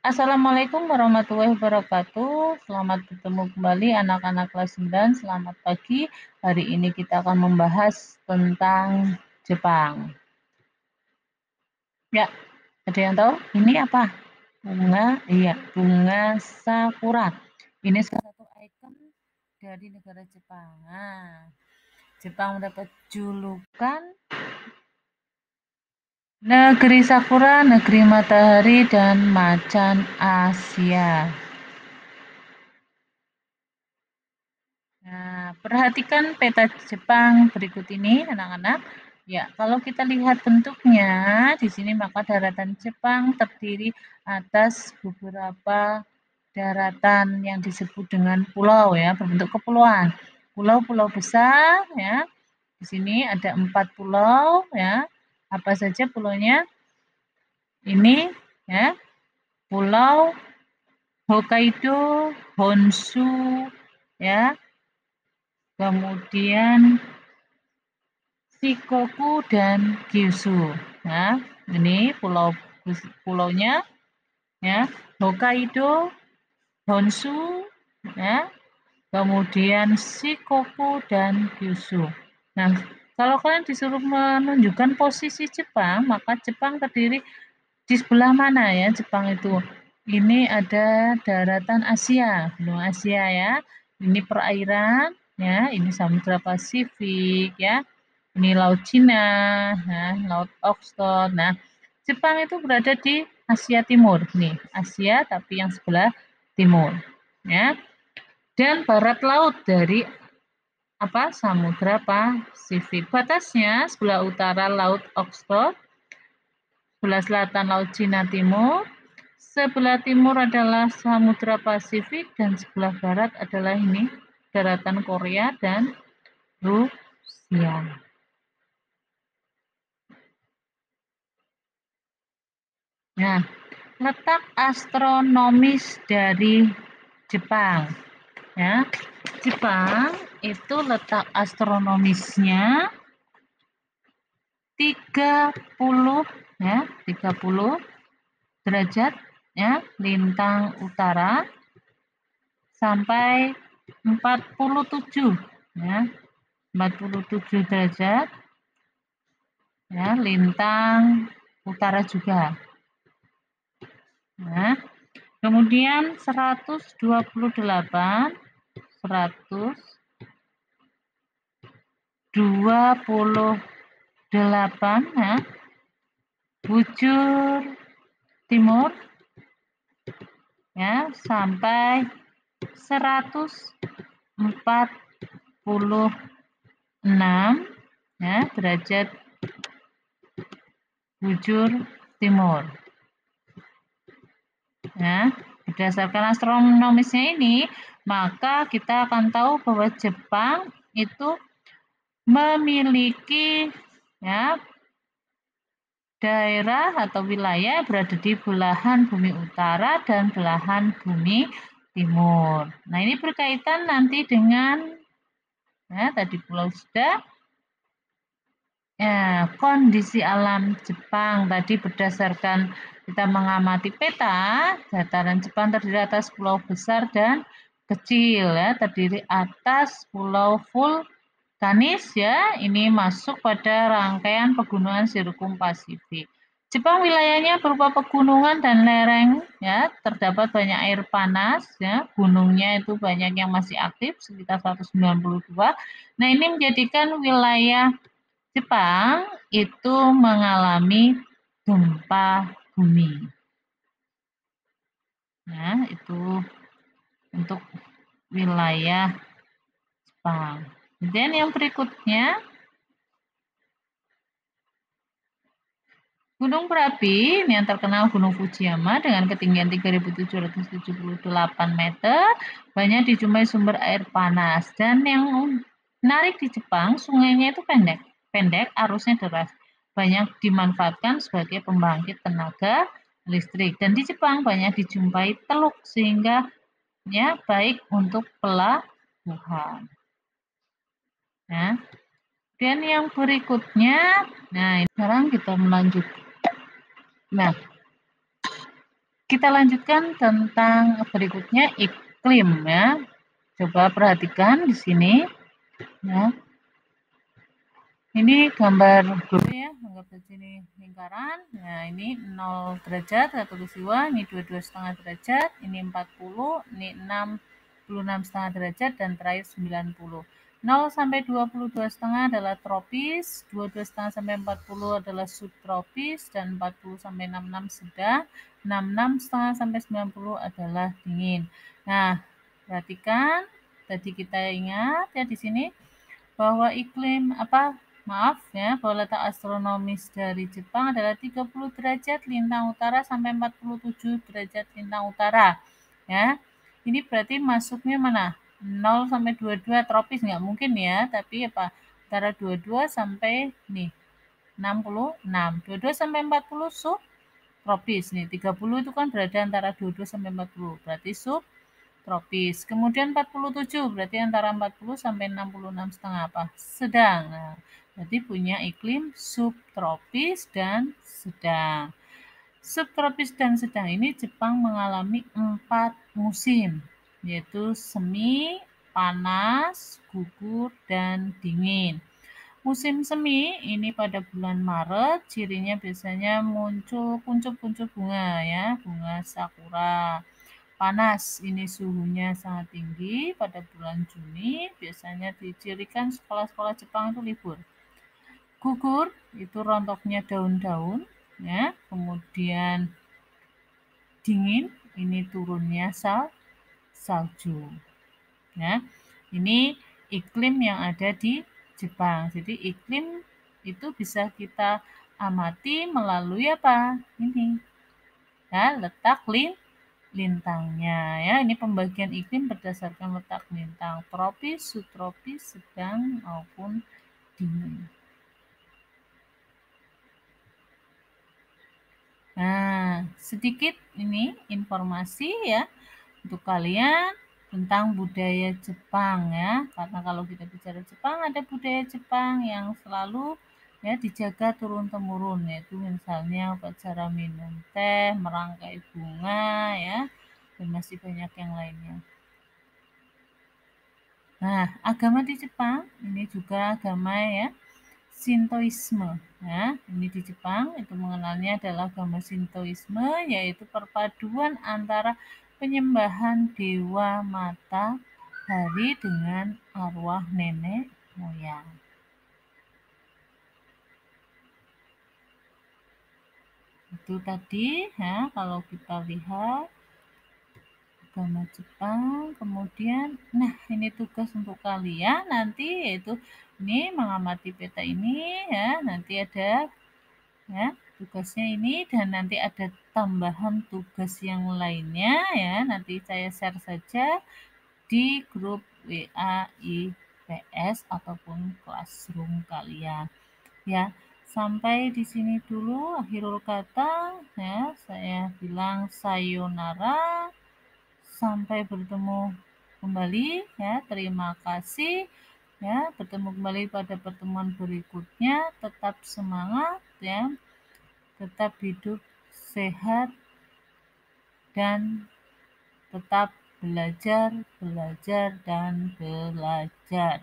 Assalamualaikum warahmatullahi wabarakatuh. Selamat bertemu kembali anak-anak kelas 9. Selamat pagi. Hari ini kita akan membahas tentang Jepang. Ya, ada yang tahu? Ini apa? Bunga, iya, bunga sakura. Ini salah satu ikon dari negara Jepang. Nah, Jepang mendapat julukan Negeri Sakura, Negeri Matahari, dan Macan Asia. Nah, perhatikan peta Jepang berikut ini, anak-anak. Ya, kalau kita lihat bentuknya di sini, maka daratan Jepang terdiri atas beberapa daratan yang disebut dengan pulau ya, berbentuk kepulauan. Pulau-pulau besar ya. Di sini ada 4 pulau ya. Apa saja pulaunya? Ini ya, Pulau Hokkaido, Honshu ya. Kemudian Shikoku dan Kyushu. Nah, ini pulaunya ya, Hokkaido, Honshu ya, kemudian Shikoku dan Kyushu. Nah, kalau kalian disuruh menunjukkan posisi Jepang, maka Jepang terdiri di sebelah mana ya Jepang itu? Ini ada daratan Asia, benua Asia ya. Ini perairan ya, ini Samudra Pasifik ya. Ini Laut Cina, nah, Laut Okhotsk. Nah, Jepang itu berada di Asia Timur nih, Asia tapi yang sebelah timur ya. Dan barat laut dari apa? Samudra Pasifik. Batasnya sebelah utara Laut Okhotsk, sebelah selatan Laut Cina Timur, sebelah timur adalah Samudra Pasifik, dan sebelah barat adalah ini daratan Korea dan Rusia. Nah, letak astronomis dari Jepang. Ya, Jepang itu letak astronomisnya 30 ya, 30 derajat ya, lintang utara sampai 47 ya, 47 derajat ya, lintang utara juga. Nah, kemudian 128 ya, bujur timur ya, sampai 146 ya, derajat bujur timur. Ya, berdasarkan astronomisnya ini, maka kita akan tahu bahwa Jepang itu memiliki ya, daerah atau wilayah berada di belahan bumi utara dan belahan bumi timur. Nah, ini berkaitan nanti dengan ya, tadi pulau sudah. Ya, kondisi alam Jepang tadi berdasarkan kita mengamati peta, dataran Jepang terdiri atas pulau besar dan kecil ya, terdiri atas pulau vulkanis ya, ini masuk pada rangkaian pegunungan sirkum Pasifik. Jepang wilayahnya berupa pegunungan dan lereng ya, terdapat banyak air panas ya, gunungnya itu banyak yang masih aktif sekitar 192. Nah, ini menjadikan wilayah Jepang itu mengalami gempa bumi. Nah, itu untuk wilayah Jepang. Kemudian yang berikutnya, gunung berapi ini yang terkenal Gunung Fujiyama dengan ketinggian 3.778 meter, banyak dijumpai sumber air panas. Dan yang menarik di Jepang, sungainya itu pendek, arusnya deras. Banyak dimanfaatkan sebagai pembangkit tenaga listrik. Dan di Jepang banyak dijumpai teluk sehingga ya baik untuk pelabuhan. Nah, dan yang berikutnya, nah sekarang kita melanjut. Nah, Kita lanjutkan tentang berikutnya iklim ya. Coba perhatikan di sini ya. Ini gambar dulu ya, anggap saja ini lingkaran. Nah, ini 0 derajat khatulistiwa, ini 22,5 derajat, ini 40, ini 66,5 derajat, dan terakhir 90. 0 sampai 22,5 adalah tropis, 22,5 sampai 40 adalah subtropis, dan 40 sampai 66 sedang, 66,5 sampai 90 adalah dingin. Nah, perhatikan, tadi kita ingat ya di sini bahwa iklim bahwa letak astronomis dari Jepang adalah 30 derajat lintang utara sampai 47 derajat lintang utara. Ya. Ini berarti masuknya mana? 0 sampai 22 tropis nggak mungkin ya, tapi antara 22 sampai 66. 22 sampai 40 subtropis nih. 30 itu kan berada antara 22 sampai 40. Berarti subtropis. Kemudian 47 berarti antara 40 sampai 66,5 sedang. Nah, berarti punya iklim subtropis dan sedang. Subtropis dan sedang ini Jepang mengalami 4 musim, yaitu semi, panas, gugur, dan dingin. Musim semi ini pada bulan Maret, cirinya biasanya muncul kuncup-kuncup bunga ya, bunga sakura. Panas, ini suhunya sangat tinggi pada bulan Juni, biasanya dicirikan sekolah-sekolah Jepang itu libur. Gugur, itu rontoknya daun-daun, ya. Kemudian dingin, ini turunnya salju. Ya. Ini iklim yang ada di Jepang. Jadi iklim itu bisa kita amati melalui apa? Ini. Ya, letak lintangnya ya. Ini pembagian iklim berdasarkan letak lintang, tropis, subtropis, sedang maupun dingin. Nah, sedikit ini informasi ya untuk kalian tentang budaya Jepang ya. Karena kalau kita bicara Jepang, ada budaya Jepang yang selalu ya dijaga turun-temurun, yaitu misalnya upacara minum teh, merangkai bunga ya, dan masih banyak yang lainnya. Nah, agama di Jepang ini juga agama ya Shintoisme. Ya, ini di Jepang itu mengenalnya adalah agama Shintoisme, yaitu perpaduan antara penyembahan dewa matahari dengan arwah nenek moyang. Itu tadi ya, kalau kita lihat agama Jepang. Kemudian nah ini tugas untuk kalian nanti, yaitu ini mengamati peta ini ya, nanti ada ya tugasnya ini, dan nanti ada tambahan tugas yang lainnya ya, nanti saya share saja di grup WA IPS ataupun classroom kalian ya. Sampai di sini dulu akhirul kata ya, saya bilang sayonara, sampai bertemu kembali ya. Terima kasih ya, bertemu kembali pada pertemuan berikutnya. Tetap semangat ya, tetap hidup sehat, dan tetap belajar, belajar, dan belajar.